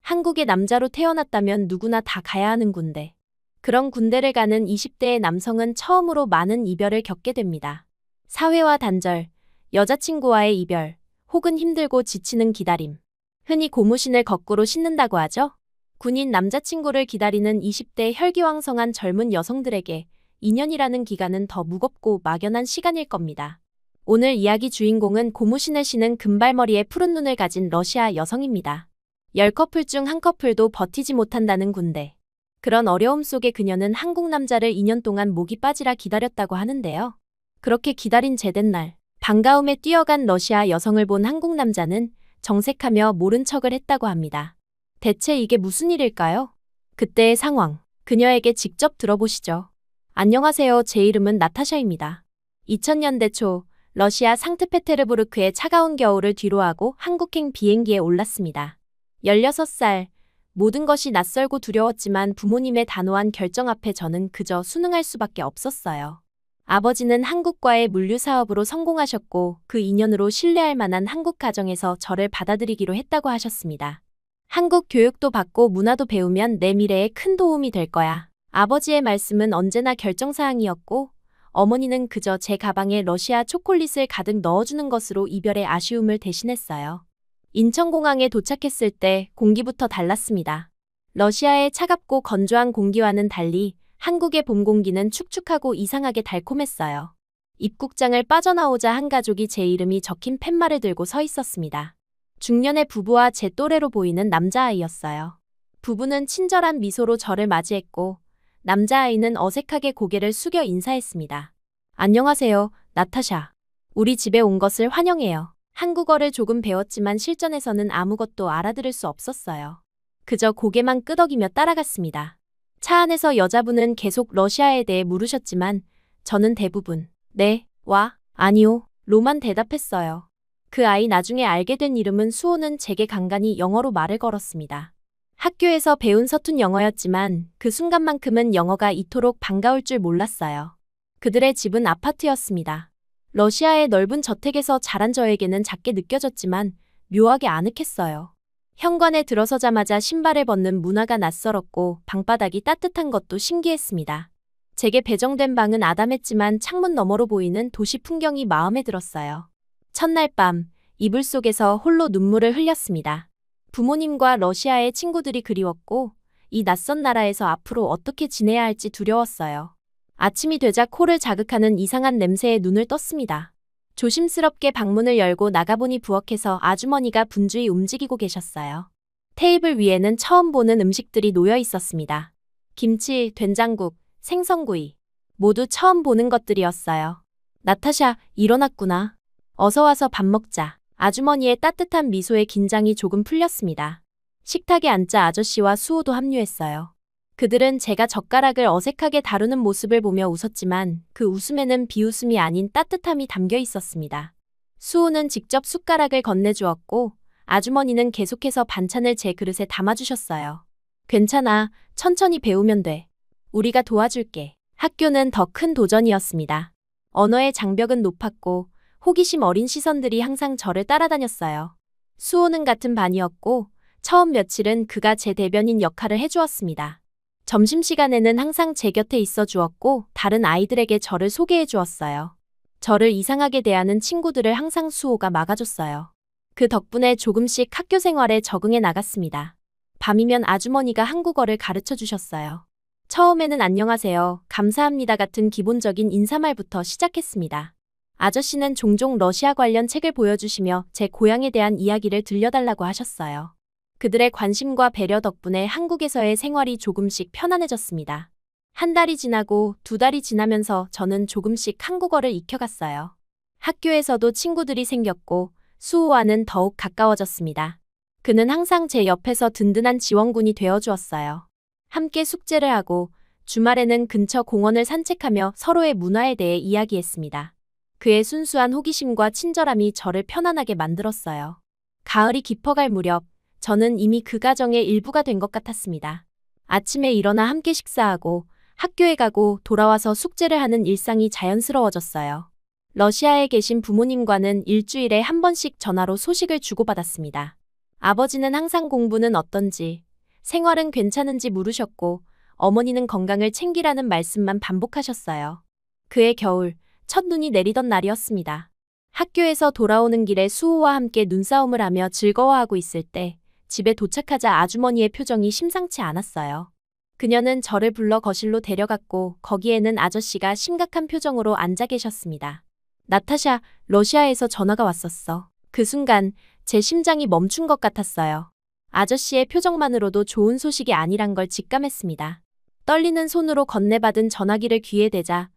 한국의 남자로 태어났다면 누구나 다 가야 하는 군대. 그런 군대를 가는 20대의 남성은 처음으로 많은 이별을 겪게 됩니다. 사회와 단절, 여자친구와의 이별, 혹은 힘들고 지치는 기다림. 흔히 고무신을 거꾸로 신는다고 하죠. 군인 남자친구를 기다리는 20대 혈기왕성한 젊은 여성들에게 2년이라는 기간은 더 무겁고 막연한 시간일 겁니다. 오늘 이야기 주인공은 고무신을 신은 금발머리에 푸른 눈을 가진 러시아 여성입니다. 10커플 중 한 커플도 버티지 못한다는 군대. 그런 어려움 속에 그녀는 한국 남자를 2년 동안 목이 빠지라 기다렸다고 하는데요. 그렇게 기다린 제된 날, 반가움에 뛰어간 러시아 여성을 본 한국 남자는 정색하며 모른 척을 했다고 합니다. 대체 이게 무슨 일일까요? 그때의 상황, 그녀에게 직접 들어보시죠. 안녕하세요. 제 이름은 나타샤입니다. 2000년대 초, 러시아 상트페테르부르크의 차가운 겨울을 뒤로하고 한국행 비행기에 올랐습니다. 16살, 모든 것이 낯설고 두려웠지만 부모님의 단호한 결정 앞에 저는 그저 순응할 수밖에 없었어요. 아버지는 한국과의 물류 사업으로 성공하셨고 그 인연으로 신뢰할 만한 한국 가정에서 저를 받아들이기로 했다고 하셨습니다. 한국 교육도 받고 문화도 배우면 내 미래에 큰 도움이 될 거야. 아버지의 말씀은 언제나 결정사항이었고 어머니는 그저 제 가방에 러시아 초콜릿을 가득 넣어주는 것으로 이별의 아쉬움을 대신했어요. 인천공항에 도착했을 때 공기부터 달랐습니다. 러시아의 차갑고 건조한 공기와는 달리 한국의 봄 공기는 축축하고 이상하게 달콤했어요. 입국장을 빠져나오자 한 가족이 제 이름이 적힌 팻말을 들고 서 있었습니다. 중년의 부부와 제 또래로 보이는 남자아이였어요. 부부는 친절한 미소로 저를 맞이했고 남자아이는 어색하게 고개를 숙여 인사했습니다. 안녕하세요, 나타샤. 우리 집에 온 것을 환영해요. 한국어를 조금 배웠지만 실전에서는 아무것도 알아들을 수 없었어요. 그저 고개만 끄덕이며 따라갔습니다. 차 안에서 여자분은 계속 러시아에 대해 물으셨지만 저는 대부분 네, 와, 아니요, 로만 대답했어요. 그 아이 나중에 알게 된 이름은 수호는 제게 간간히 영어로 말을 걸었습니다. 학교에서 배운 서툰 영어였지만 그 순간만큼은 영어가 이토록 반가울 줄 몰랐어요. 그들의 집은 아파트였습니다. 러시아의 넓은 저택에서 자란 저에게는 작게 느껴졌지만 묘하게 아늑했어요. 현관에 들어서자마자 신발을 벗는 문화가 낯설었고 방바닥이 따뜻한 것도 신기했습니다. 제게 배정된 방은 아담했지만 창문 너머로 보이는 도시 풍경이 마음에 들었어요. 첫날 밤, 이불 속에서 홀로 눈물을 흘렸습니다. 부모님과 러시아의 친구들이 그리웠고 이 낯선 나라에서 앞으로 어떻게 지내야 할지 두려웠어요. 아침이 되자 코를 자극하는 이상한 냄새에 눈을 떴습니다. 조심스럽게 방문을 열고 나가보니 부엌에서 아주머니가 분주히 움직이고 계셨어요. 테이블 위에는 처음 보는 음식들이 놓여 있었습니다. 김치, 된장국, 생선구이. 모두 처음 보는 것들이었어요. 나타샤, 일어났구나. 어서 와서 밥 먹자. 아주머니의 따뜻한 미소에 긴장이 조금 풀렸습니다. 식탁에 앉자 아저씨와 수호도 합류했어요. 그들은 제가 젓가락을 어색하게 다루는 모습을 보며 웃었지만 그 웃음에는 비웃음이 아닌 따뜻함이 담겨 있었습니다. 수호는 직접 숟가락을 건네주었고 아주머니는 계속해서 반찬을 제 그릇에 담아주셨어요. 괜찮아, 천천히 배우면 돼. 우리가 도와줄게. 학교는 더 큰 도전이었습니다. 언어의 장벽은 높았고 호기심 어린 시선들이 항상 저를 따라다녔어요. 수호는 같은 반이었고 처음 며칠은 그가 제 대변인 역할을 해주었습니다. 점심시간에는 항상 제 곁에 있어 주었고 다른 아이들에게 저를 소개해 주었어요. 저를 이상하게 대하는 친구들을 항상 수호가 막아줬어요. 그 덕분에 조금씩 학교 생활에 적응해 나갔습니다. 밤이면 아주머니가 한국어를 가르쳐 주셨어요. 처음에는 안녕하세요, 감사합니다 같은 기본적인 인사말부터 시작했습니다. 아저씨는 종종 러시아 관련 책을 보여주시며 제 고향에 대한 이야기를 들려달라고 하셨어요. 그들의 관심과 배려 덕분에 한국에서의 생활이 조금씩 편안해졌습니다. 한 달이 지나고 두 달이 지나면서 저는 조금씩 한국어를 익혀갔어요. 학교에서도 친구들이 생겼고 수호와는 더욱 가까워졌습니다. 그는 항상 제 옆에서 든든한 지원군이 되어주었어요. 함께 숙제를 하고 주말에는 근처 공원을 산책하며 서로의 문화에 대해 이야기했습니다. 그의 순수한 호기심과 친절함이 저를 편안하게 만들었어요. 가을이 깊어갈 무렵 저는 이미 그 가정의 일부가 된 것 같았습니다. 아침에 일어나 함께 식사하고 학교에 가고 돌아와서 숙제를 하는 일상이 자연스러워졌어요. 러시아에 계신 부모님과는 일주일에 한 번씩 전화로 소식을 주고받았습니다. 아버지는 항상 공부는 어떤지, 생활은 괜찮은지 물으셨고, 어머니는 건강을 챙기라는 말씀만 반복하셨어요. 그해 겨울, 첫 눈이 내리던 날이었습니다. 학교에서 돌아오는 길에 수호와 함께 눈싸움을 하며 즐거워하고 있을 때 집에 도착하자 아주머니의 표정이 심상치 않았어요. 그녀는 저를 불러 거실로 데려갔고 거기에는 아저씨가 심각한 표정으로 앉아 계셨습니다. 나타샤, 러시아에서 전화가 왔었어. 그 순간 제 심장이 멈춘 것 같았어요. 아저씨의 표정만으로도 좋은 소식이 아니란 걸 직감했습니다. 떨리는 손으로 건네받은 전화기를 귀에 대자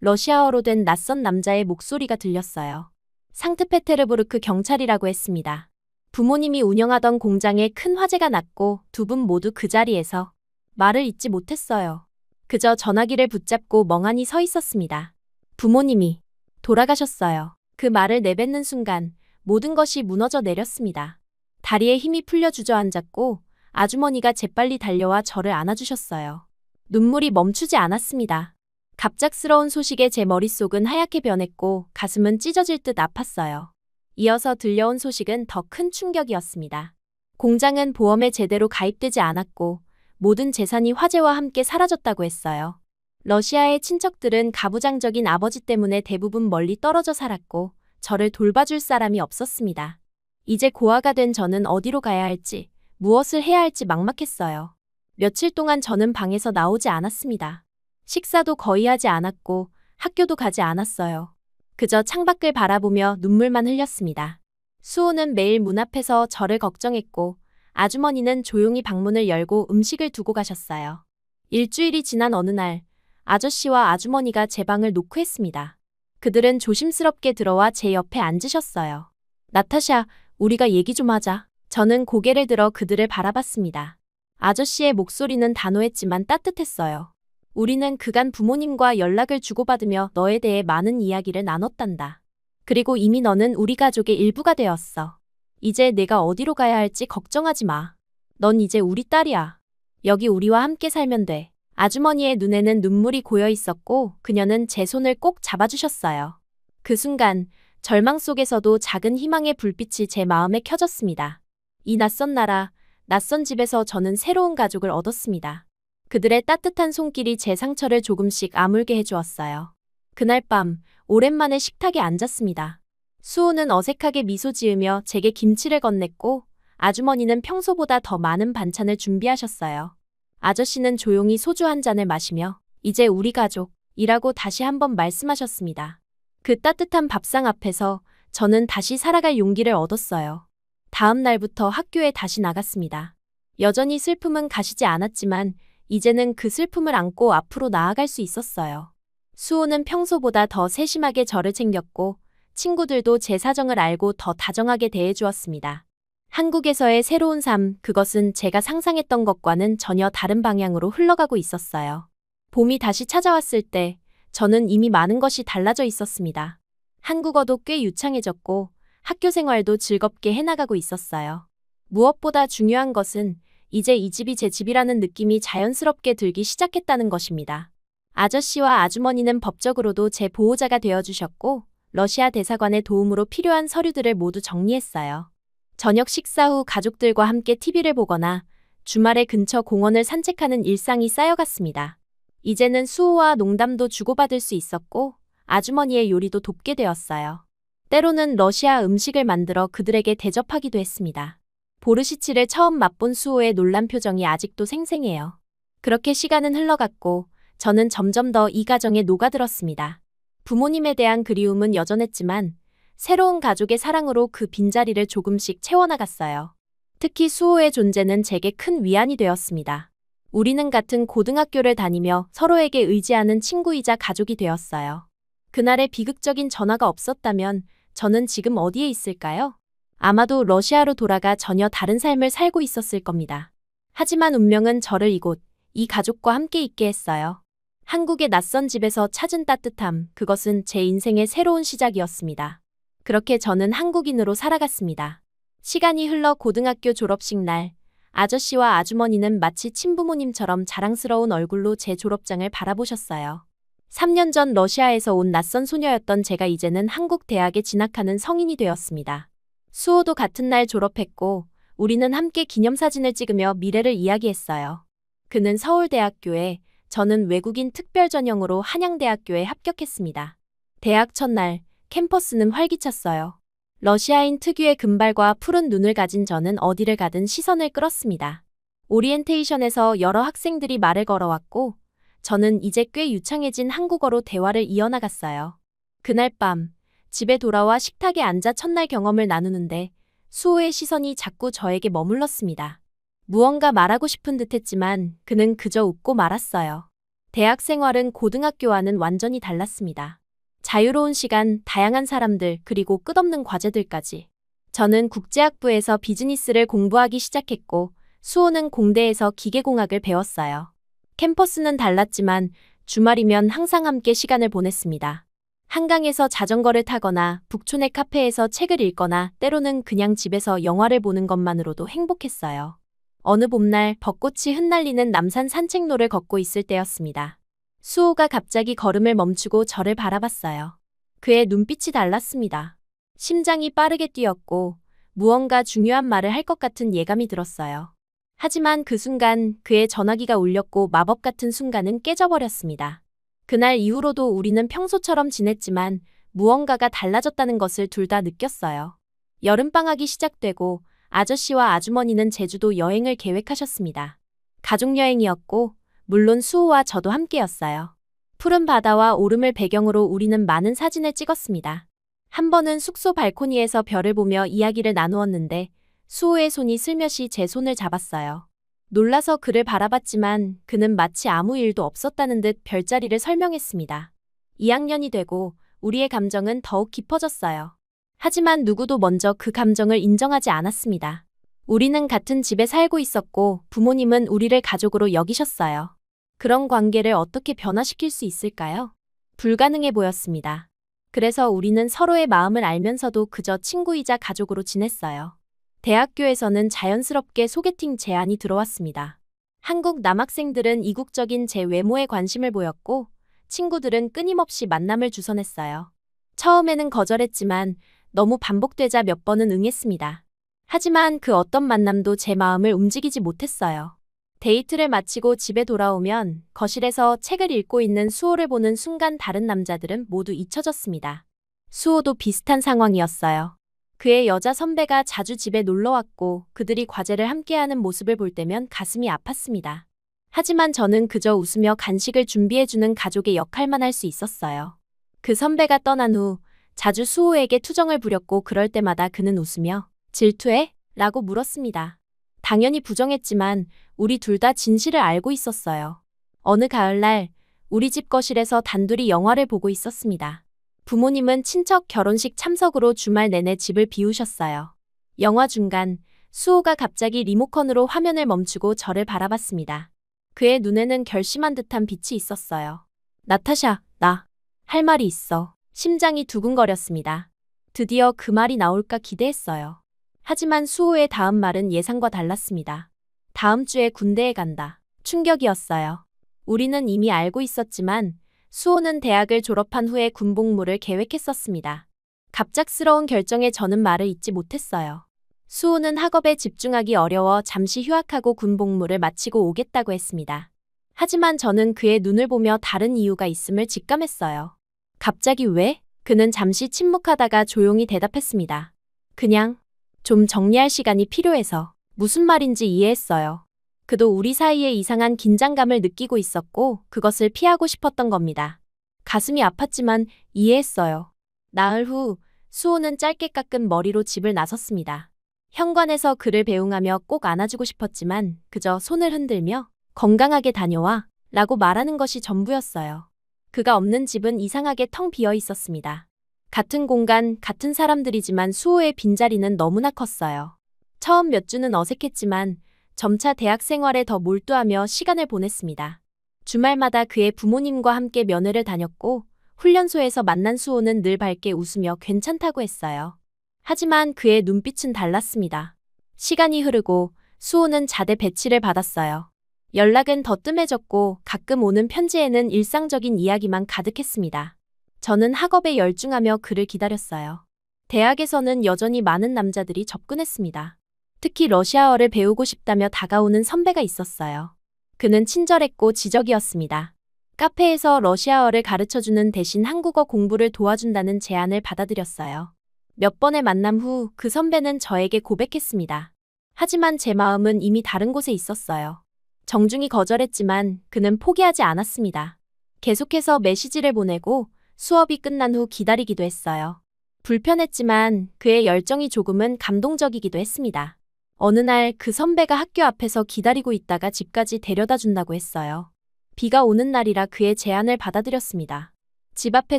러시아어로 된 낯선 남자의 목소리가 들렸어요. 상트페테르부르크 경찰이라고 했습니다. 부모님이 운영하던 공장에 큰 화재가 났고 두 분 모두 그 자리에서 말을 잇지 못했어요. 그저 전화기를 붙잡고 멍하니 서 있었습니다. 부모님이 돌아가셨어요. 그 말을 내뱉는 순간 모든 것이 무너져 내렸습니다. 다리에 힘이 풀려 주저앉았고 아주머니가 재빨리 달려와 저를 안아주셨어요. 눈물이 멈추지 않았습니다. 갑작스러운 소식에 제 머릿속은 하얗게 변했고 가슴은 찢어질 듯 아팠어요. 이어서 들려온 소식은 더 큰 충격이었습니다. 공장은 보험에 제대로 가입되지 않았고 모든 재산이 화재와 함께 사라졌다고 했어요. 러시아의 친척들은 가부장적인 아버지 때문에 대부분 멀리 떨어져 살았고 저를 돌봐줄 사람이 없었습니다. 이제 고아가 된 저는 어디로 가야 할지, 무엇을 해야 할지 막막했어요. 며칠 동안 저는 방에서 나오지 않았습니다. 식사도 거의 하지 않았고 학교도 가지 않았어요. 그저 창밖을 바라보며 눈물만 흘렸습니다. 수호는 매일 문 앞에서 저를 걱정했고 아주머니는 조용히 방문을 열고 음식을 두고 가셨어요. 일주일이 지난 어느 날 아저씨와 아주머니가 제 방을 노크했습니다. 그들은 조심스럽게 들어와 제 옆에 앉으셨어요. 나타샤, 우리가 얘기 좀 하자. 저는 고개를 들어 그들을 바라봤습니다. 아저씨의 목소리는 단호했지만 따뜻했어요. 우리는 그간 부모님과 연락을 주고받으며 너에 대해 많은 이야기를 나눴단다. 그리고 이미 너는 우리 가족의 일부가 되었어. 이제 내가 어디로 가야 할지 걱정하지 마. 넌 이제 우리 딸이야. 여기 우리와 함께 살면 돼. 아주머니의 눈에는 눈물이 고여 있었고 그녀는 제 손을 꼭 잡아주셨어요. 그 순간 절망 속에서도 작은 희망의 불빛이 제 마음에 켜졌습니다. 이 낯선 나라, 낯선 집에서 저는 새로운 가족을 얻었습니다. 그들의 따뜻한 손길이 제 상처를 조금씩 아물게 해주었어요. 그날 밤 오랜만에 식탁에 앉았습니다. 수호는 어색하게 미소 지으며 제게 김치를 건넸고 아주머니는 평소보다 더 많은 반찬을 준비하셨어요. 아저씨는 조용히 소주 한 잔을 마시며 이제 우리 가족이라고 다시 한번 말씀하셨습니다. 그 따뜻한 밥상 앞에서 저는 다시 살아갈 용기를 얻었어요. 다음 날부터 학교에 다시 나갔습니다. 여전히 슬픔은 가시지 않았지만 이제는 그 슬픔을 안고 앞으로 나아갈 수 있었어요. 수호는 평소보다 더 세심하게 저를 챙겼고 친구들도 제 사정을 알고 더 다정하게 대해주었습니다. 한국에서의 새로운 삶, 그것은 제가 상상했던 것과는 전혀 다른 방향으로 흘러가고 있었어요. 봄이 다시 찾아왔을 때 저는 이미 많은 것이 달라져 있었습니다. 한국어도 꽤 유창해졌고 학교 생활도 즐겁게 해나가고 있었어요. 무엇보다 중요한 것은 이제 이 집이 제 집이라는 느낌이 자연스럽게 들기 시작했다는 것입니다. 아저씨와 아주머니는 법적으로도 제 보호자가 되어주셨고 러시아 대사관의 도움으로 필요한 서류들을 모두 정리했어요. 저녁 식사 후 가족들과 함께 TV를 보거나 주말에 근처 공원을 산책하는 일상이 쌓여갔습니다. 이제는 수호와 농담도 주고받을 수 있었고 아주머니의 요리도 돕게 되었어요. 때로는 러시아 음식을 만들어 그들에게 대접하기도 했습니다. 보르시치를 처음 맛본 수호의 놀란 표정이 아직도 생생해요. 그렇게 시간은 흘러갔고 저는 점점 더 이 가정에 녹아들었습니다. 부모님에 대한 그리움은 여전했지만 새로운 가족의 사랑으로 그 빈자리를 조금씩 채워나갔어요. 특히 수호의 존재는 제게 큰 위안이 되었습니다. 우리는 같은 고등학교를 다니며 서로에게 의지하는 친구이자 가족이 되었어요. 그날의 비극적인 전화가 없었다면 저는 지금 어디에 있을까요? 아마도 러시아로 돌아가 전혀 다른 삶을 살고 있었을 겁니다. 하지만 운명은 저를 이곳, 이 가족과 함께 있게 했어요. 한국의 낯선 집에서 찾은 따뜻함, 그것은 제 인생의 새로운 시작이었습니다. 그렇게 저는 한국인으로 살아갔습니다. 시간이 흘러 고등학교 졸업식 날, 아저씨와 아주머니는 마치 친부모님처럼 자랑스러운 얼굴로 제 졸업장을 바라보셨어요. 3년 전 러시아에서 온 낯선 소녀였던 제가 이제는 한국 대학에 진학하는 성인이 되었습니다. 수호도 같은 날 졸업했고 우리는 함께 기념사진을 찍으며 미래를 이야기했어요. 그는 서울대학교에, 저는 외국인 특별 전형으로 한양대학교에 합격했습니다. 대학 첫날, 캠퍼스는 활기찼어요. 러시아인 특유의 금발과 푸른 눈을 가진 저는 어디를 가든 시선을 끌었습니다. 오리엔테이션에서 여러 학생들이 말을 걸어왔고, 저는 이제 꽤 유창해진 한국어로 대화를 이어나갔어요. 그날 밤, 집에 돌아와 식탁에 앉아 첫날 경험을 나누는데 수호의 시선이 자꾸 저에게 머물렀습니다. 무언가 말하고 싶은 듯했지만 그는 그저 웃고 말았어요. 대학 생활은 고등학교와는 완전히 달랐습니다. 자유로운 시간, 다양한 사람들, 그리고 끝없는 과제들까지. 저는 국제학부에서 비즈니스를 공부하기 시작했고 수호는 공대에서 기계공학을 배웠어요. 캠퍼스는 달랐지만 주말이면 항상 함께 시간을 보냈습니다. 한강에서 자전거를 타거나 북촌의 카페에서 책을 읽거나 때로는 그냥 집에서 영화를 보는 것만으로도 행복했어요. 어느 봄날 벚꽃이 흩날리는 남산 산책로를 걷고 있을 때였습니다. 수호가 갑자기 걸음을 멈추고 저를 바라봤어요. 그의 눈빛이 달랐습니다. 심장이 빠르게 뛰었고 무언가 중요한 말을 할 것 같은 예감이 들었어요. 하지만 그 순간 그의 전화기가 울렸고 마법 같은 순간은 깨져버렸습니다. 그날 이후로도 우리는 평소처럼 지냈지만 무언가가 달라졌다는 것을 둘 다 느꼈어요. 여름방학이 시작되고 아저씨와 아주머니는 제주도 여행을 계획하셨습니다. 가족여행이었고 물론 수호와 저도 함께였어요. 푸른 바다와 오름을 배경으로 우리는 많은 사진을 찍었습니다. 한 번은 숙소 발코니에서 별을 보며 이야기를 나누었는데 수호의 손이 슬며시 제 손을 잡았어요. 놀라서 그를 바라봤지만 그는 마치 아무 일도 없었다는 듯 별자리를 설명했습니다. 2학년이 되고 우리의 감정은 더욱 깊어졌어요. 하지만 누구도 먼저 그 감정을 인정하지 않았습니다. 우리는 같은 집에 살고 있었고 부모님은 우리를 가족으로 여기셨어요. 그런 관계를 어떻게 변화시킬 수 있을까요? 불가능해 보였습니다. 그래서 우리는 서로의 마음을 알면서도 그저 친구이자 가족으로 지냈어요. 대학교에서는 자연스럽게 소개팅 제안이 들어왔습니다. 한국 남학생들은 이국적인 제 외모에 관심을 보였고 친구들은 끊임없이 만남을 주선했어요. 처음에는 거절했지만 너무 반복되자 몇 번은 응했습니다. 하지만 그 어떤 만남도 제 마음을 움직이지 못했어요. 데이트를 마치고 집에 돌아오면 거실에서 책을 읽고 있는 수호를 보는 순간 다른 남자들은 모두 잊혀졌습니다. 수호도 비슷한 상황이었어요. 그의 여자 선배가 자주 집에 놀러왔고 그들이 과제를 함께하는 모습을 볼 때면 가슴이 아팠습니다. 하지만 저는 그저 웃으며 간식을 준비해주는 가족의 역할만 할 수 있었어요. 그 선배가 떠난 후 자주 수호에게 투정을 부렸고 그럴 때마다 그는 웃으며 질투해? 라고 물었습니다. 당연히 부정했지만 우리 둘 다 진실을 알고 있었어요. 어느 가을날 우리 집 거실에서 단둘이 영화를 보고 있었습니다. 부모님은 친척 결혼식 참석으로 주말 내내 집을 비우셨어요. 영화 중간 수호가 갑자기 리모컨으로 화면을 멈추고 저를 바라봤습니다. 그의 눈에는 결심한 듯한 빛이 있었어요. 나타샤, 나 할 말이 있어. 심장이 두근거렸습니다. 드디어 그 말이 나올까 기대했어요. 하지만 수호의 다음 말은 예상과 달랐습니다. 다음 주에 군대에 간다. 충격이었어요. 우리는 이미 알고 있었지만 수호는 대학을 졸업한 후에 군복무를 계획했었습니다. 갑작스러운 결정에 저는 말을 잇지 못했어요. 수호는 학업에 집중하기 어려워 잠시 휴학하고 군복무를 마치고 오겠다고 했습니다. 하지만 저는 그의 눈을 보며 다른 이유가 있음을 직감했어요. 갑자기 왜? 그는 잠시 침묵하다가 조용히 대답했습니다. 그냥 좀 정리할 시간이 필요해서. 무슨 말인지 이해했어요. 그도 우리 사이에 이상한 긴장감을 느끼고 있었고 그것을 피하고 싶었던 겁니다. 가슴이 아팠지만 이해했어요. 나흘 후 수호는 짧게 깎은 머리로 집을 나섰습니다. 현관에서 그를 배웅하며 꼭 안아주고 싶었지만 그저 손을 흔들며 건강하게 다녀와 라고 말하는 것이 전부였어요. 그가 없는 집은 이상하게 텅 비어 있었습니다. 같은 공간, 같은 사람들이지만 수호의 빈자리는 너무나 컸어요. 처음 몇 주는 어색했지만 점차 대학 생활에 더 몰두하며 시간을 보냈습니다. 주말마다 그의 부모님과 함께 면회를 다녔고 훈련소에서 만난 수호는 늘 밝게 웃으며 괜찮다고 했어요. 하지만 그의 눈빛은 달랐습니다. 시간이 흐르고 수호는 자대 배치를 받았어요. 연락은 더 뜸해졌고 가끔 오는 편지에는 일상적인 이야기만 가득했습니다. 저는 학업에 열중하며 그를 기다렸어요. 대학에서는 여전히 많은 남자들이 접근했습니다. 특히 러시아어를 배우고 싶다며 다가오는 선배가 있었어요. 그는 친절했고 지적이었습니다. 카페에서 러시아어를 가르쳐주는 대신 한국어 공부를 도와준다는 제안을 받아들였어요. 몇 번의 만남 후 그 선배는 저에게 고백했습니다. 하지만 제 마음은 이미 다른 곳에 있었어요. 정중히 거절했지만 그는 포기하지 않았습니다. 계속해서 메시지를 보내고 수업이 끝난 후 기다리기도 했어요. 불편했지만 그의 열정이 조금은 감동적이기도 했습니다. 어느 날 그 선배가 학교 앞에서 기다리고 있다가 집까지 데려다 준다고 했어요. 비가 오는 날이라 그의 제안을 받아들였습니다. 집 앞에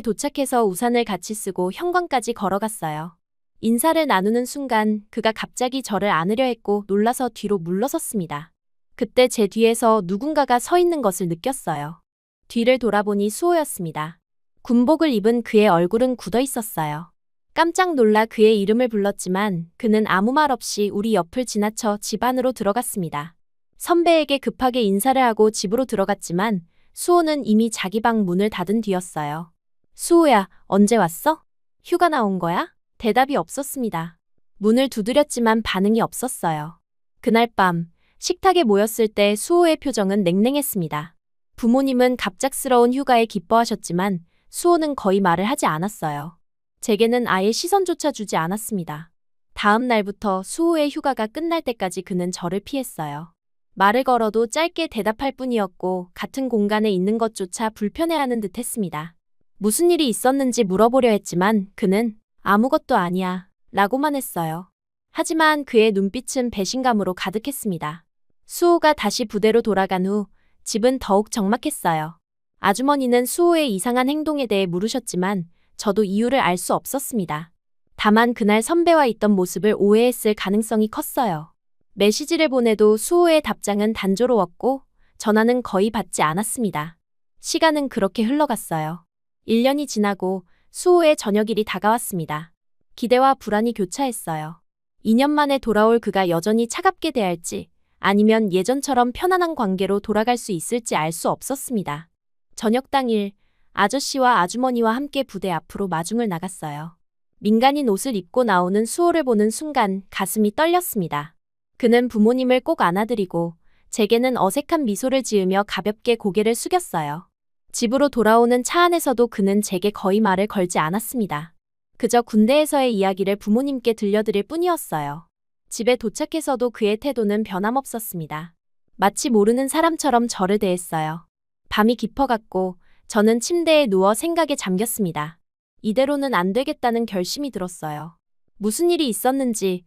도착해서 우산을 같이 쓰고 현관까지 걸어갔어요. 인사를 나누는 순간 그가 갑자기 저를 안으려 했고 놀라서 뒤로 물러섰습니다. 그때 제 뒤에서 누군가가 서 있는 것을 느꼈어요. 뒤를 돌아보니 수호였습니다. 군복을 입은 그의 얼굴은 굳어 있었어요. 깜짝 놀라 그의 이름을 불렀지만 그는 아무 말 없이 우리 옆을 지나쳐 집 안으로 들어갔습니다. 선배에게 급하게 인사를 하고 집으로 들어갔지만 수호는 이미 자기 방 문을 닫은 뒤였어요. 수호야, 언제 왔어? 휴가 나온 거야? 대답이 없었습니다. 문을 두드렸지만 반응이 없었어요. 그날 밤 식탁에 모였을 때 수호의 표정은 냉랭했습니다. 부모님은 갑작스러운 휴가에 기뻐하셨지만 수호는 거의 말을 하지 않았어요. 제게는 아예 시선조차 주지 않았습니다. 다음 날부터 수호의 휴가가 끝날 때까지 그는 저를 피했어요. 말을 걸어도 짧게 대답할 뿐이었고 같은 공간에 있는 것조차 불편해하는 듯 했습니다. 무슨 일이 있었는지 물어보려 했지만 그는 아무것도 아니야 라고만 했어요. 하지만 그의 눈빛은 배신감으로 가득했습니다. 수호가 다시 부대로 돌아간 후 집은 더욱 적막했어요. 아주머니는 수호의 이상한 행동에 대해 물으셨지만 저도 이유를 알 수 없었습니다. 다만 그날 선배와 있던 모습을 오해했을 가능성이 컸어요. 메시지를 보내도 수호의 답장은 단조로웠고 전화는 거의 받지 않았습니다. 시간은 그렇게 흘러갔어요. 1년이 지나고 수호의 저녁일이 다가왔습니다. 기대와 불안이 교차했어요. 2년 만에 돌아올 그가 여전히 차갑게 대할지 아니면 예전처럼 편안한 관계로 돌아갈 수 있을지 알 수 없었습니다. 저녁 당일 아저씨와 아주머니와 함께 부대 앞으로 마중을 나갔어요. 민간인 옷을 입고 나오는 수호를 보는 순간 가슴이 떨렸습니다. 그는 부모님을 꼭 안아드리고 제게는 어색한 미소를 지으며 가볍게 고개를 숙였어요. 집으로 돌아오는 차 안에서도 그는 제게 거의 말을 걸지 않았습니다. 그저 군대에서의 이야기를 부모님께 들려드릴 뿐이었어요. 집에 도착해서도 그의 태도는 변함없었습니다. 마치 모르는 사람처럼 저를 대했어요. 밤이 깊어갔고 저는 침대에 누워 생각에 잠겼습니다. 이대로는 안 되겠다는 결심이 들었어요. 무슨 일이 있었는지,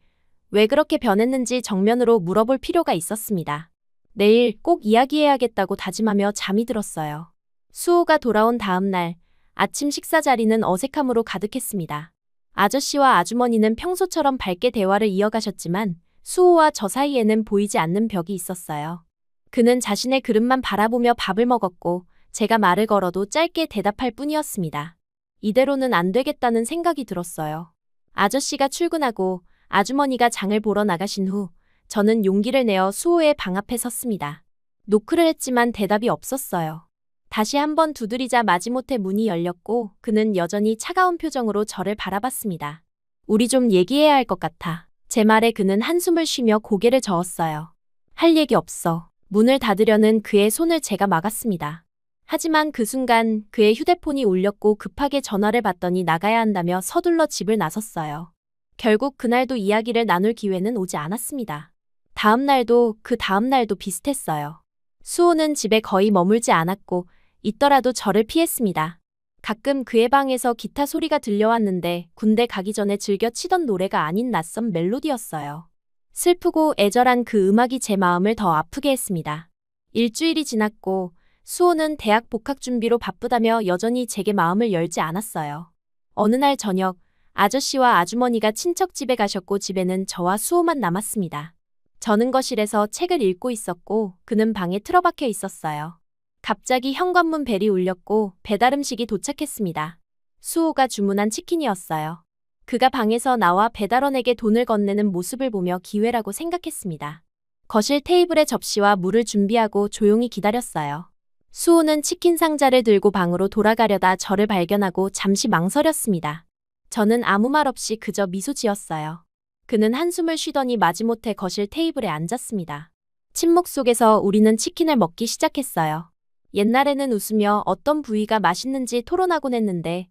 왜 그렇게 변했는지 정면으로 물어볼 필요가 있었습니다. 내일 꼭 이야기해야겠다고 다짐하며 잠이 들었어요. 수호가 돌아온 다음 날, 아침 식사 자리는 어색함으로 가득했습니다. 아저씨와 아주머니는 평소처럼 밝게 대화를 이어가셨지만 수호와 저 사이에는 보이지 않는 벽이 있었어요. 그는 자신의 그릇만 바라보며 밥을 먹었고 제가 말을 걸어도 짧게 대답할 뿐이었습니다. 이대로는 안 되겠다는 생각이 들었어요. 아저씨가 출근하고 아주머니가 장을 보러 나가신 후 저는 용기를 내어 수호의 방 앞에 섰습니다. 노크를 했지만 대답이 없었어요. 다시 한번 두드리자 마지못해 문이 열렸고 그는 여전히 차가운 표정으로 저를 바라봤습니다. 우리 좀 얘기해야 할 것 같아. 제 말에 그는 한숨을 쉬며 고개를 저었어요. 할 얘기 없어. 문을 닫으려는 그의 손을 제가 막았습니다. 하지만 그 순간 그의 휴대폰이 울렸고 급하게 전화를 받더니 나가야 한다며 서둘러 집을 나섰어요. 결국 그날도 이야기를 나눌 기회는 오지 않았습니다. 다음 날도 그 다음 날도 비슷했어요. 수호는 집에 거의 머물지 않았고 있더라도 저를 피했습니다. 가끔 그의 방에서 기타 소리가 들려왔는데 군대 가기 전에 즐겨 치던 노래가 아닌 낯선 멜로디였어요. 슬프고 애절한 그 음악이 제 마음을 더 아프게 했습니다. 일주일이 지났고 수호는 대학 복학 준비로 바쁘다며 여전히 제게 마음을 열지 않았어요. 어느 날 저녁 아저씨와 아주머니가 친척 집에 가셨고 집에는 저와 수호만 남았습니다. 저는 거실에서 책을 읽고 있었고 그는 방에 틀어박혀 있었어요. 갑자기 현관문 벨이 울렸고 배달 음식이 도착했습니다. 수호가 주문한 치킨이었어요. 그가 방에서 나와 배달원에게 돈을 건네는 모습을 보며 기회라고 생각했습니다. 거실 테이블에 접시와 물을 준비하고 조용히 기다렸어요. 수호는 치킨 상자를 들고 방으로 돌아가려다 저를 발견하고 잠시 망설였습니다. 저는 아무 말 없이 그저 미소 지었어요. 그는 한숨을 쉬더니 마지못해 거실 테이블에 앉았습니다. 침묵 속에서 우리는 치킨을 먹기 시작했어요. 옛날에는 웃으며 어떤 부위가 맛있는지 토론하곤 했는데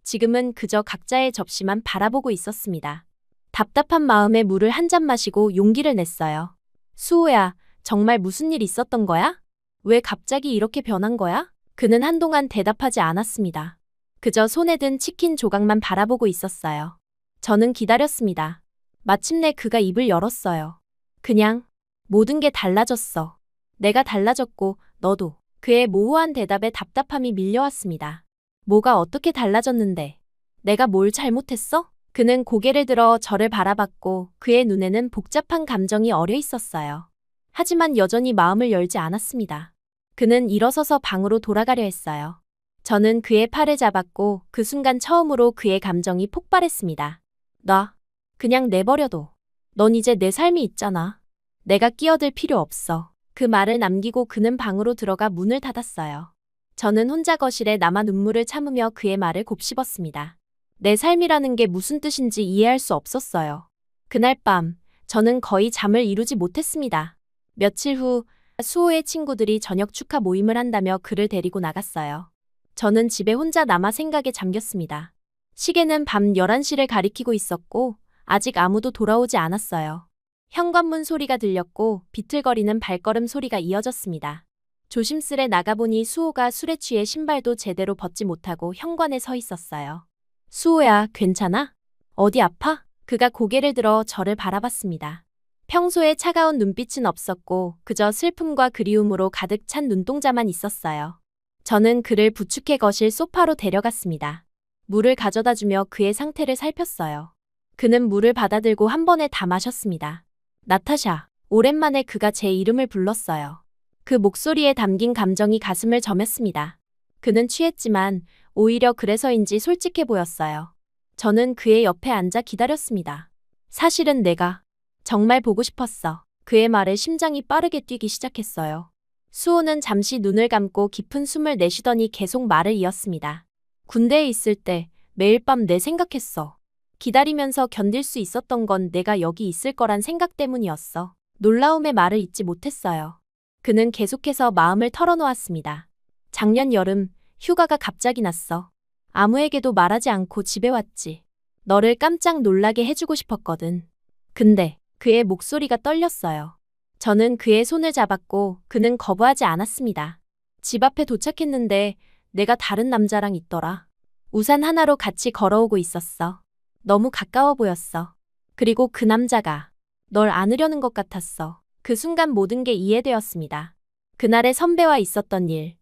지금은 그저 각자의 접시만 바라보고 있었습니다. 답답한 마음에 물을 한 잔 마시고 용기를 냈어요. 수호야, 정말 무슨 일 있었던 거야? 왜 갑자기 이렇게 변한 거야? 그는 한동안 대답하지 않았습니다. 그저 손에 든 치킨 조각만 바라보고 있었어요. 저는 기다렸습니다. 마침내 그가 입을 열었어요. 그냥 모든 게 달라졌어. 내가 달라졌고 너도. 그의 모호한 대답에 답답함이 밀려왔습니다. 뭐가 어떻게 달라졌는데? 내가 뭘 잘못했어? 그는 고개를 들어 저를 바라봤고 그의 눈에는 복잡한 감정이 어려 있었어요. 하지만 여전히 마음을 열지 않았습니다. 그는 일어서서 방으로 돌아가려 했어요. 저는 그의 팔을 잡았고 그 순간 처음으로 그의 감정이 폭발했습니다. 나 그냥 내버려둬. 넌 이제 내 삶이 있잖아. 내가 끼어들 필요 없어. 그 말을 남기고 그는 방으로 들어가 문을 닫았어요. 저는 혼자 거실에 남아 눈물을 참으며 그의 말을 곱씹었습니다. 내 삶이라는 게 무슨 뜻인지 이해할 수 없었어요. 그날 밤 저는 거의 잠을 이루지 못했습니다. 며칠 후 수호의 친구들이 저녁 축하 모임을 한다며 그를 데리고 나갔어요. 저는 집에 혼자 남아 생각에 잠겼습니다. 시계는 밤 11시를 가리키고 있었고 아직 아무도 돌아오지 않았어요. 현관문 소리가 들렸고 비틀거리는 발걸음 소리가 이어졌습니다. 조심스레 나가보니 수호가 술에 취해 신발도 제대로 벗지 못하고 현관에 서 있었어요. 수호야, 괜찮아? 어디 아파? 그가 고개를 들어 저를 바라봤습니다. 평소에 차가운 눈빛은 없었고 그저 슬픔과 그리움으로 가득 찬 눈동자만 있었어요. 저는 그를 부축해 거실 소파로 데려갔습니다. 물을 가져다주며 그의 상태를 살폈어요. 그는 물을 받아들고 한 번에 다 마셨습니다. 나타샤. 오랜만에 그가 제 이름을 불렀어요. 그 목소리에 담긴 감정이 가슴을 저몄습니다. 그는 취했지만 오히려 그래서인지 솔직해 보였어요. 저는 그의 옆에 앉아 기다렸습니다. 사실은 내가 정말 보고 싶었어. 그의 말에 심장이 빠르게 뛰기 시작했어요. 수호는 잠시 눈을 감고 깊은 숨을 내쉬더니 계속 말을 이었습니다. 군대에 있을 때 매일 밤 내 생각했어. 기다리면서 견딜 수 있었던 건 내가 여기 있을 거란 생각 때문이었어. 놀라움의 말을 잊지 못했어요. 그는 계속해서 마음을 털어놓았습니다. 작년 여름 휴가가 갑자기 났어. 아무에게도 말하지 않고 집에 왔지. 너를 깜짝 놀라게 해주고 싶었거든. 근데 그의 목소리가 떨렸어요. 저는 그의 손을 잡았고 그는 거부하지 않았습니다. 집 앞에 도착했는데 내가 다른 남자랑 있더라. 우산 하나로 같이 걸어오고 있었어. 너무 가까워 보였어. 그리고 그 남자가 널 안으려는 것 같았어. 그 순간 모든 게 이해되었습니다. 그날의 선배와 있었던 일.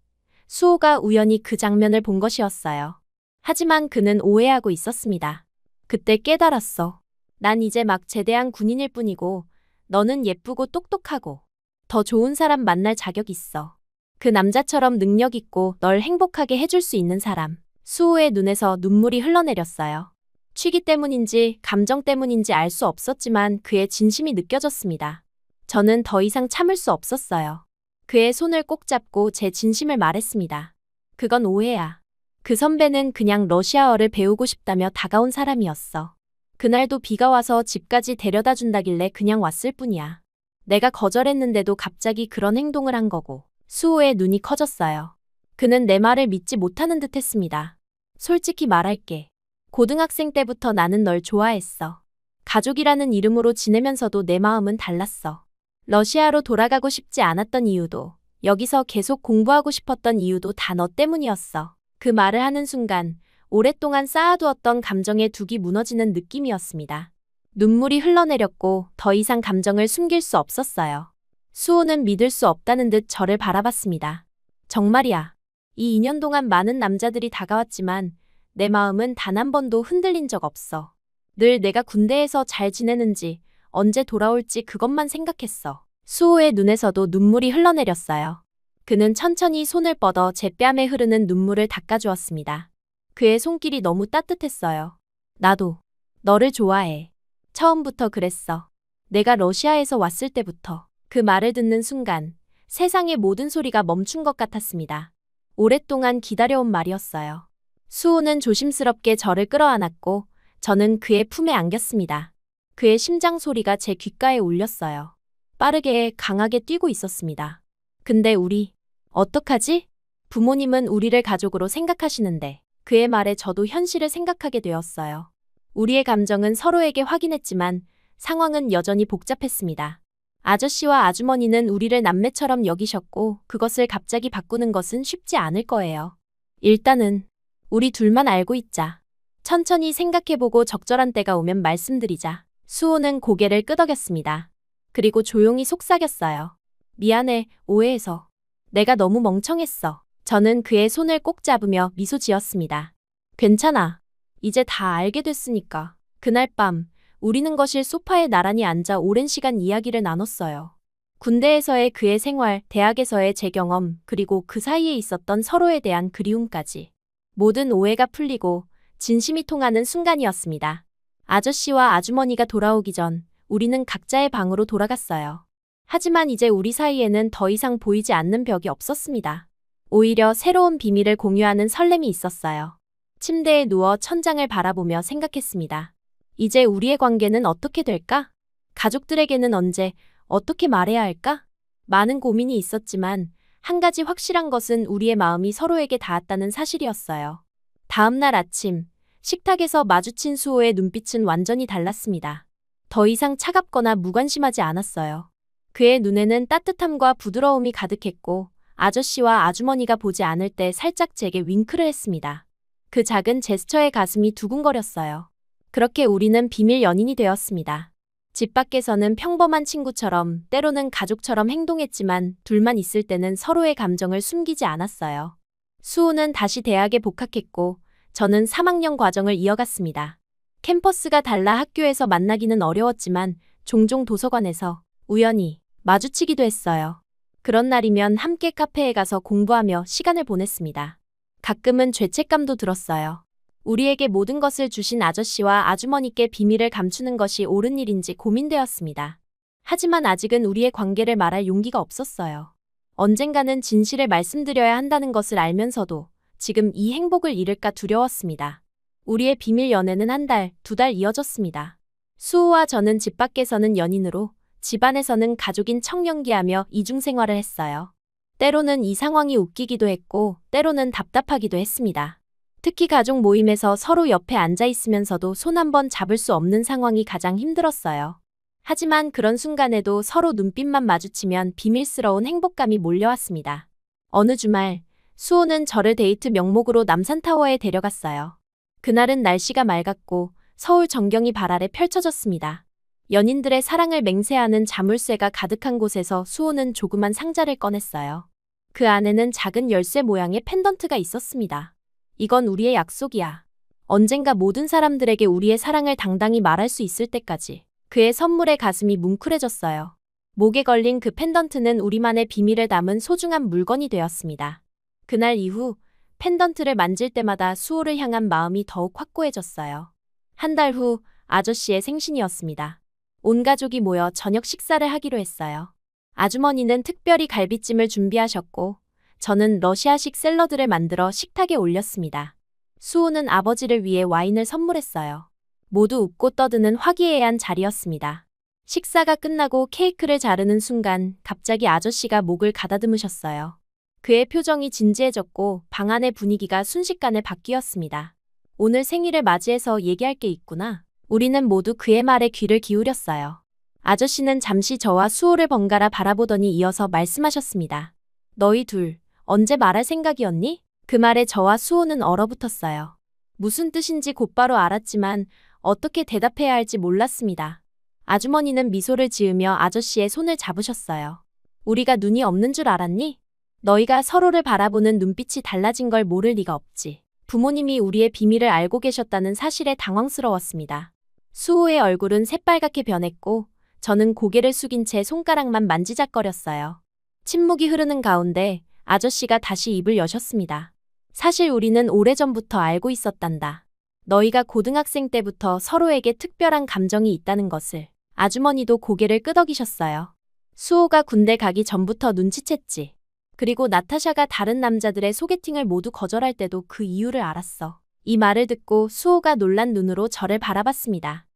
수호가 우연히 그 장면을 본 것이었어요. 하지만 그는 오해하고 있었습니다. 그때 깨달았어. 난 이제 막 제대한 군인일 뿐이고 너는 예쁘고 똑똑하고 더 좋은 사람 만날 자격 있어. 그 남자처럼 능력 있고 널 행복하게 해줄 수 있는 사람. 수호의 눈에서 눈물이 흘러내렸어요. 취기 때문인지 감정 때문인지 알 수 없었지만 그의 진심이 느껴졌습니다. 저는 더 이상 참을 수 없었어요. 그의 손을 꼭 잡고 제 진심을 말했습니다. 그건 오해야. 그 선배는 그냥 러시아어를 배우고 싶다며 다가온 사람이었어. 그날도 비가 와서 집까지 데려다 준다길래 그냥 왔을 뿐이야. 내가 거절했는데도 갑자기 그런 행동을 한 거고. 수호의 눈이 커졌어요. 그는 내 말을 믿지 못하는 듯 했습니다. 솔직히 말할게. 고등학생 때부터 나는 널 좋아했어. 가족이라는 이름으로 지내면서도 내 마음은 달랐어. 러시아로 돌아가고 싶지 않았던 이유도, 여기서 계속 공부하고 싶었던 이유도 다 너 때문이었어. 그 말을 하는 순간 오랫동안 쌓아두었던 감정의 둑이 무너지는 느낌이었습니다. 눈물이 흘러내렸고 더 이상 감정을 숨길 수 없었어요. 수호는 믿을 수 없다는 듯 저를 바라봤습니다. 정말이야. 이 2년 동안 많은 남자들이 다가왔지만 내 마음은 단 한 번도 흔들린 적 없어. 늘 내가 군대에서 잘 지내는지, 언제 돌아올지 그것만 생각했어. 수호의 눈에서도 눈물이 흘러내렸어요. 그는 천천히 손을 뻗어 제 뺨에 흐르는 눈물을 닦아주었습니다. 그의 손길이 너무 따뜻했어요. 나도 너를 좋아해. 처음부터 그랬어. 내가 러시아에서 왔을 때부터. 그 말을 듣는 순간 세상의 모든 소리가 멈춘 것 같았습니다. 오랫동안 기다려온 말이었어요. 수호는 조심스럽게 저를 끌어안았고 저는 그의 품에 안겼습니다. 그의 심장 소리가 제 귓가에 울렸어요. 빠르게 강하게 뛰고 있었습니다. 근데 우리 어떡하지? 부모님은 우리를 가족으로 생각하시는데 그의 말에 저도 현실을 생각하게 되었어요. 우리의 감정은 서로에게 확인했지만 상황은 여전히 복잡했습니다. 아저씨와 아주머니는 우리를 남매처럼 여기셨고 그것을 갑자기 바꾸는 것은 쉽지 않을 거예요. 일단은 우리 둘만 알고 있자. 천천히 생각해보고 적절한 때가 오면 말씀드리자. 수호는 고개를 끄덕였습니다. 그리고 조용히 속삭였어요. 미안해, 오해해서. 내가 너무 멍청했어. 저는 그의 손을 꼭 잡으며 미소 지었습니다. 괜찮아. 이제 다 알게 됐으니까. 그날 밤 우리는 거실 소파에 나란히 앉아 오랜 시간 이야기를 나눴어요. 군대에서의 그의 생활, 대학에서의 제 경험, 그리고 그 사이에 있었던 서로에 대한 그리움까지. 모든 오해가 풀리고 진심이 통하는 순간이었습니다. 아저씨와 아주머니가 돌아오기 전 우리는 각자의 방으로 돌아갔어요. 하지만 이제 우리 사이에는 더 이상 보이지 않는 벽이 없었습니다. 오히려 새로운 비밀을 공유하는 설렘이 있었어요. 침대에 누워 천장을 바라보며 생각했습니다. 이제 우리의 관계는 어떻게 될까? 가족들에게는 언제, 어떻게 말해야 할까? 많은 고민이 있었지만 한 가지 확실한 것은 우리의 마음이 서로에게 닿았다는 사실이었어요. 다음 날 아침, 식탁에서 마주친 수호의 눈빛은 완전히 달랐습니다. 더 이상 차갑거나 무관심하지 않았어요. 그의 눈에는 따뜻함과 부드러움이 가득했고 아저씨와 아주머니가 보지 않을 때 살짝 제게 윙크를 했습니다. 그 작은 제스처에 가슴이 두근거렸어요. 그렇게 우리는 비밀 연인이 되었습니다. 집 밖에서는 평범한 친구처럼 때로는 가족처럼 행동했지만 둘만 있을 때는 서로의 감정을 숨기지 않았어요. 수호는 다시 대학에 복학했고 저는 3학년 과정을 이어갔습니다. 캠퍼스가 달라 학교에서 만나기는 어려웠지만 종종 도서관에서 우연히 마주치기도 했어요. 그런 날이면 함께 카페에 가서 공부하며 시간을 보냈습니다. 가끔은 죄책감도 들었어요. 우리에게 모든 것을 주신 아저씨와 아주머니께 비밀을 감추는 것이 옳은 일인지 고민되었습니다. 하지만 아직은 우리의 관계를 말할 용기가 없었어요. 언젠가는 진실을 말씀드려야 한다는 것을 알면서도 지금 이 행복을 잃을까 두려웠습니다. 우리의 비밀 연애는 한 달, 2달 이어졌습니다. 수호와 저는 집 밖에서는 연인으로, 집 안에서는 가족인 척 연기하며 이중생활을 했어요. 때로는 이 상황이 웃기기도 했고, 때로는 답답하기도 했습니다. 특히 가족 모임에서 서로 옆에 앉아 있으면서도 손 한 번 잡을 수 없는 상황이 가장 힘들었어요. 하지만 그런 순간에도 서로 눈빛만 마주치면 비밀스러운 행복감이 몰려왔습니다. 어느 주말, 수호는 저를 데이트 명목으로 남산타워에 데려갔어요. 그날은 날씨가 맑았고 서울 전경이 발 아래 펼쳐졌습니다. 연인들의 사랑을 맹세하는 자물쇠가 가득한 곳에서 수호는 조그만 상자를 꺼냈어요. 그 안에는 작은 열쇠 모양의 펜던트가 있었습니다. 이건 우리의 약속이야. 언젠가 모든 사람들에게 우리의 사랑을 당당히 말할 수 있을 때까지. 그의 선물에 가슴이 뭉클해졌어요. 목에 걸린 그 펜던트는 우리만의 비밀을 담은 소중한 물건이 되었습니다. 그날 이후 펜던트를 만질 때마다 수호를 향한 마음이 더욱 확고해졌어요. 한 달 후 아저씨의 생신이었습니다. 온 가족이 모여 저녁 식사를 하기로 했어요. 아주머니는 특별히 갈비찜을 준비하셨고 저는 러시아식 샐러드를 만들어 식탁에 올렸습니다. 수호는 아버지를 위해 와인을 선물했어요. 모두 웃고 떠드는 화기애애한 자리였습니다. 식사가 끝나고 케이크를 자르는 순간 갑자기 아저씨가 목을 가다듬으셨어요. 그의 표정이 진지해졌고 방 안의 분위기가 순식간에 바뀌었습니다. 오늘 생일을 맞이해서 얘기할 게 있구나. 우리는 모두 그의 말에 귀를 기울였어요. 아저씨는 잠시 저와 수호를 번갈아 바라보더니 이어서 말씀하셨습니다. 너희 둘, 언제 말할 생각이었니? 그 말에 저와 수호는 얼어붙었어요. 무슨 뜻인지 곧바로 알았지만 어떻게 대답해야 할지 몰랐습니다. 아주머니는 미소를 지으며 아저씨의 손을 잡으셨어요. 우리가 눈이 없는 줄 알았니? 너희가 서로를 바라보는 눈빛이 달라진 걸 모를 리가 없지. 부모님이 우리의 비밀을 알고 계셨다는 사실에 당황스러웠습니다. 수호의 얼굴은 새빨갛게 변했고 저는 고개를 숙인 채 손가락만 만지작거렸어요. 침묵이 흐르는 가운데 아저씨가 다시 입을 여셨습니다. 사실 우리는 오래전부터 알고 있었단다. 너희가 고등학생 때부터 서로에게 특별한 감정이 있다는 것을. 아주머니도 고개를 끄덕이셨어요. 수호가 군대 가기 전부터 눈치챘지. 그리고 나타샤가 다른 남자들의 소개팅을 모두 거절할 때도 그 이유를 알았어. 이 말을 듣고 수호가 놀란 눈으로 저를 바라봤습니다.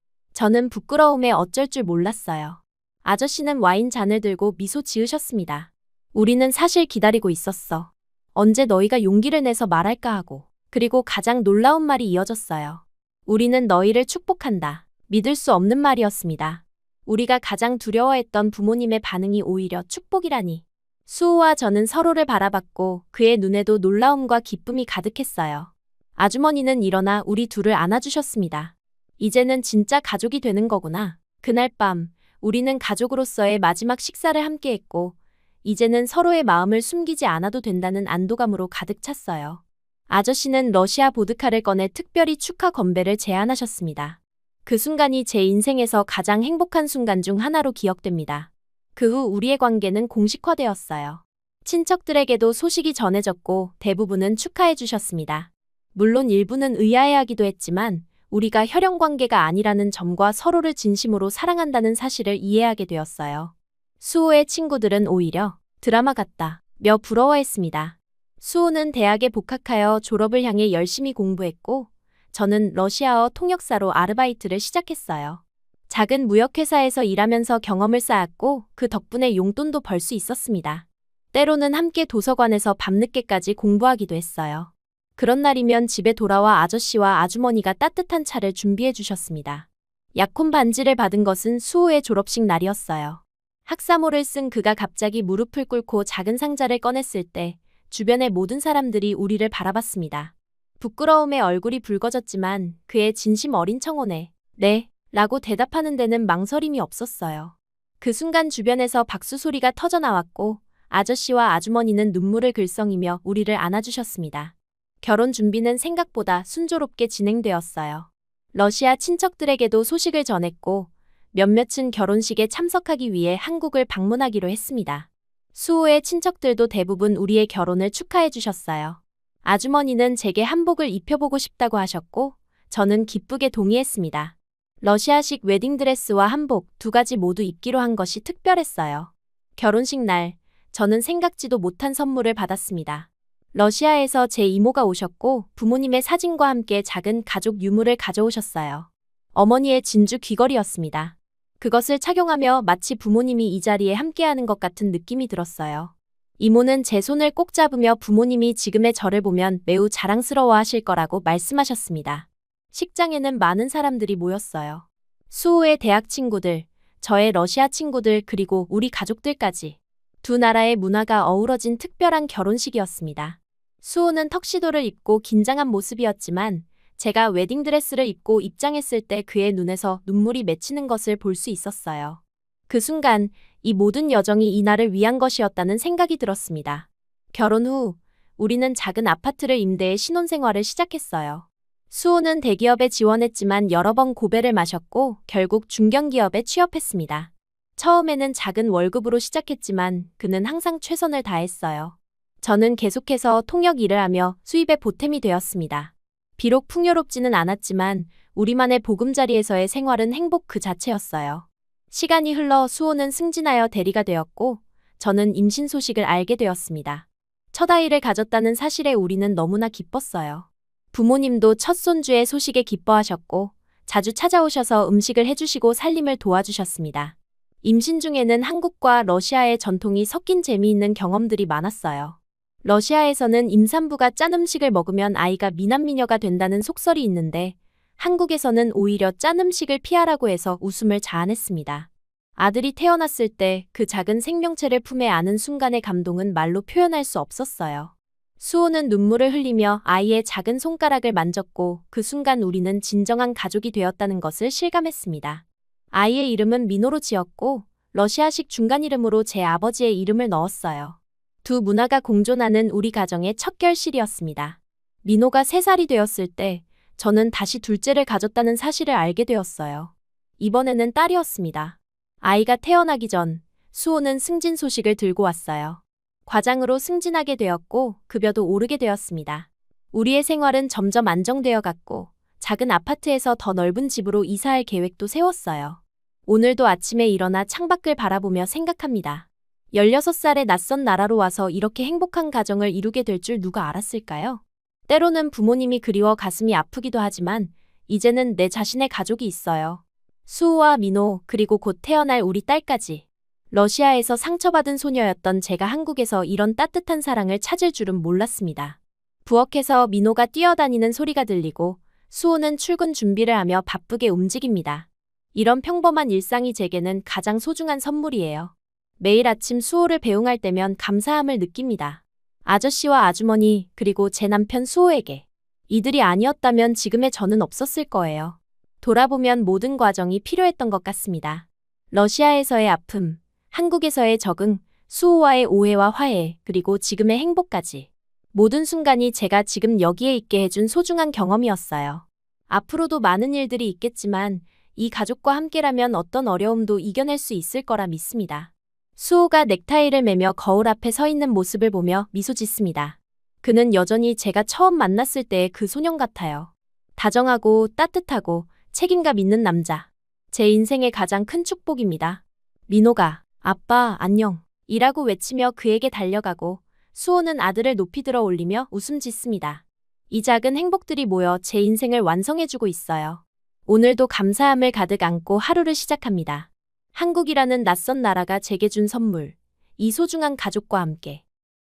저는 부끄러움에 어쩔 줄 몰랐어요. 아저씨는 와인 잔을 들고 미소 지으셨습니다. 우리는 사실 기다리고 있었어. 언제 너희가 용기를 내서 말할까 하고. 그리고 가장 놀라운 말이 이어졌어요. 우리는 너희를 축복한다. 믿을 수 없는 말이었습니다. 우리가 가장 두려워했던 부모님의 반응이 오히려 축복이라니. 수호와 저는 서로를 바라봤고 그의 눈에도 놀라움과 기쁨이 가득했어요. 아주머니는 일어나 우리 둘을 안아주셨습니다. 이제는 진짜 가족이 되는 거구나. 그날 밤 우리는 가족으로서의 마지막 식사를 함께 했고 이제는 서로의 마음을 숨기지 않아도 된다는 안도감으로 가득 찼어요. 아저씨는 러시아 보드카를 꺼내 특별히 축하 건배를 제안하셨습니다. 그 순간이 제 인생에서 가장 행복한 순간 중 하나로 기억됩니다. 그 후 우리의 관계는 공식화되었어요. 친척들에게도 소식이 전해졌고 대부분은 축하해 주셨습니다. 물론 일부는 의아해하기도 했지만 우리가 혈연 관계가 아니라는 점과 서로를 진심으로 사랑한다는 사실을 이해하게 되었어요. 수호의 친구들은 오히려 드라마 같다며 부러워했습니다. 수호는 대학에 복학하여 졸업을 향해 열심히 공부했고 저는 러시아어 통역사로 아르바이트를 시작했어요. 작은 무역회사에서 일하면서 경험을 쌓았고 그 덕분에 용돈도 벌 수 있었습니다. 때로는 함께 도서관에서 밤늦게까지 공부하기도 했어요. 그런 날이면 집에 돌아와 아저씨와 아주머니가 따뜻한 차를 준비해 주셨습니다. 약혼 반지를 받은 것은 수호의 졸업식 날이었어요. 학사모를 쓴 그가 갑자기 무릎을 꿇고 작은 상자를 꺼냈을 때 주변의 모든 사람들이 우리를 바라봤습니다. 부끄러움에 얼굴이 붉어졌지만 그의 진심 어린 청혼에 네 라고 대답하는 데는 망설임이 없었어요. 그 순간 주변에서 박수 소리가 터져 나왔고 아저씨와 아주머니는 눈물을 글썽이며 우리를 안아주셨습니다. 결혼 준비는 생각보다 순조롭게 진행되었어요. 러시아 친척들에게도 소식을 전했고 몇몇은 결혼식에 참석하기 위해 한국을 방문하기로 했습니다. 수호의 친척들도 대부분 우리의 결혼을 축하해 주셨어요. 아주머니는 제게 한복을 입혀보고 싶다고 하셨고 저는 기쁘게 동의했습니다. 러시아식 웨딩드레스와 한복 두 가지 모두 입기로 한 것이 특별했어요. 결혼식 날 저는 생각지도 못한 선물을 받았습니다. 러시아에서 제 이모가 오셨고 부모님의 사진과 함께 작은 가족 유물을 가져오셨어요. 어머니의 진주 귀걸이였습니다. 그것을 착용하며 마치 부모님이 이 자리에 함께하는 것 같은 느낌이 들었어요. 이모는 제 손을 꼭 잡으며 부모님이 지금의 저를 보면 매우 자랑스러워하실 거라고 말씀하셨습니다. 식장에는 많은 사람들이 모였어요. 수호의 대학 친구들, 저의 러시아 친구들 그리고 우리 가족들까지. 두 나라의 문화가 어우러진 특별한 결혼식이었습니다. 수호는 턱시도를 입고 긴장한 모습이었지만 제가 웨딩드레스를 입고 입장했을 때 그의 눈에서 눈물이 맺히는 것을 볼 수 있었어요. 그 순간 이 모든 여정이 이날을 위한 것이었다는 생각이 들었습니다. 결혼 후 우리는 작은 아파트를 임대해 신혼생활을 시작했어요. 수호는 대기업에 지원했지만 여러 번 고배를 마셨고 결국 중견기업에 취업했습니다. 처음에는 작은 월급으로 시작했지만 그는 항상 최선을 다했어요. 저는 계속해서 통역 일을 하며 수입의 보탬이 되었습니다. 비록 풍요롭지는 않았지만 우리만의 보금자리에서의 생활은 행복 그 자체였어요. 시간이 흘러 수호는 승진하여 대리가 되었고 저는 임신 소식을 알게 되었습니다. 첫 아이를 가졌다는 사실에 우리는 너무나 기뻤어요. 부모님도 첫 손주의 소식에 기뻐하셨고 자주 찾아오셔서 음식을 해주시고 살림을 도와주셨습니다. 임신 중에는 한국과 러시아의 전통이 섞인 재미있는 경험들이 많았어요. 러시아에서는 임산부가 짠 음식을 먹으면 아이가 미남미녀가 된다는 속설이 있는데 한국에서는 오히려 짠 음식을 피하라고 해서 웃음을 자아냈습니다. 아들이 태어났을 때 그 작은 생명체를 품에 안은 순간의 감동은 말로 표현할 수 없었어요. 수호는 눈물을 흘리며 아이의 작은 손가락을 만졌고 그 순간 우리는 진정한 가족이 되었다는 것을 실감했습니다. 아이의 이름은 민호로 지었고 러시아식 중간 이름으로 제 아버지의 이름을 넣었어요. 두 문화가 공존하는 우리 가정의 첫 결실이었습니다. 민호가 3살이 되었을 때 저는 다시 둘째를 가졌다는 사실을 알게 되었어요. 이번에는 딸이었습니다. 아이가 태어나기 전 수호는 승진 소식을 들고 왔어요. 과장으로 승진하게 되었고 급여도 오르게 되었습니다. 우리의 생활은 점점 안정되어 갔고 작은 아파트에서 더 넓은 집으로 이사할 계획도 세웠어요. 오늘도 아침에 일어나 창밖을 바라보며 생각합니다. 16살의 낯선 나라로 와서 이렇게 행복한 가정을 이루게 될 줄 누가 알았을까요? 때로는 부모님이 그리워 가슴이 아프기도 하지만 이제는 내 자신의 가족이 있어요. 수호와 민호, 그리고 곧 태어날 우리 딸까지. 러시아에서 상처받은 소녀였던 제가 한국에서 이런 따뜻한 사랑을 찾을 줄은 몰랐습니다. 부엌에서 민호가 뛰어다니는 소리가 들리고 수호는 출근 준비를 하며 바쁘게 움직입니다. 이런 평범한 일상이 제게는 가장 소중한 선물이에요. 매일 아침 수호를 배웅할 때면 감사함을 느낍니다. 아저씨와 아주머니, 그리고 제 남편 수호에게. 이들이 아니었다면 지금의 저는 없었을 거예요. 돌아보면 모든 과정이 필요했던 것 같습니다. 러시아에서의 아픔, 한국에서의 적응, 수호와의 오해와 화해, 그리고 지금의 행복까지. 모든 순간이 제가 지금 여기에 있게 해준 소중한 경험이었어요. 앞으로도 많은 일들이 있겠지만 이 가족과 함께라면 어떤 어려움도 이겨낼 수 있을 거라 믿습니다. 수호가 넥타이를 매며 거울 앞에 서 있는 모습을 보며 미소 짓습니다. 그는 여전히 제가 처음 만났을 때의 그 소년 같아요. 다정하고 따뜻하고 책임감 있는 남자. 제 인생의 가장 큰 축복입니다. 민호가 아빠 안녕 이라고 외치며 그에게 달려가고 수호는 아들을 높이 들어 올리며 웃음 짓습니다. 이 작은 행복들이 모여 제 인생을 완성해주고 있어요. 오늘도 감사함을 가득 안고 하루를 시작합니다. 한국이라는 낯선 나라가 제게 준 선물, 이 소중한 가족과 함께.